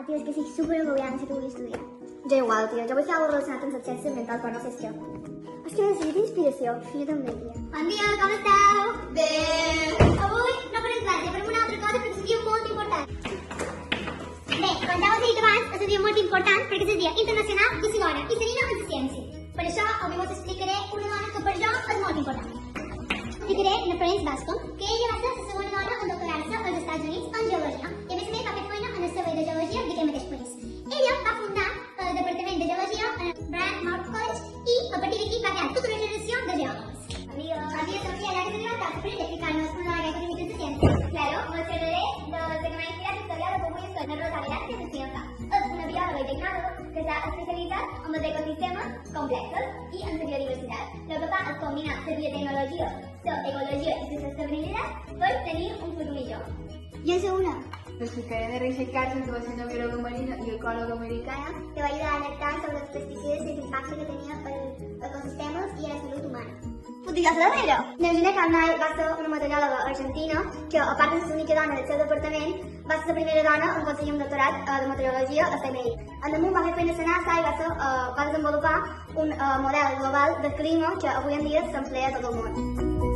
tio, és que estic superagobiada, no sé què vull estudiar. Jo igual, tio, jo vull fer alguna relacionat amb les ciències ambientals, però no sé què. Hòstia, necessito inspiració. Jo també, tia. Bon dia, com esteu? Bé. Avui no farem classe, farem una altra cosa perquè és un dia molt important. Bé, com ja us he dit abans, és un dia molt important perquè és el Dia Internacional de la Dona i la Nina en la Ciència. Per això, avui us explicaré una dona que per jo és molt important. Explicaré a Florence Bascom, que ella va ser la segona dona en doctorar-se als Estats Units en Geologia i a més va fer feina en el servei de Geologia d'aquest mateix país. Ella va fundar el Departament de Geologia a Brandmore College i a partir d'aquí va crear tota una generació de geòlegs. Adiós, Sofía, ya que te levantaste, pero explicarnos una hora que te de ciencia. Claro, os hablaré de lo que me ha inspirado la historia de cómo yo soy una Rosalía de Científica. És una biòloga i tecnòloga que s'ha especialitzat en els ecosistemes complexos i en la biodiversitat. El que fa és combinar la biotecnologia, la ecologia i la sostenibilitat per tenir un futur millor. I és una. Explicaré de Rachel Carson, que va ser una biòloga marina i ecòloga americana, que va ayudar a alertar sobre los pesticidas y el impacto que tenía en los ecosistemas y en la salud humana. ¿Podrías saberlo? Neugina Carnay va ser una meteoròloga argentina que, a part de ser l'única dona del seu departament, va ser la primera dona en aconseguir un doctorat de meteorologia a CMI. En damunt va fer feina a la NASA i va desenvolupar un model global de clima que avui en dia s'emplea a tot el món.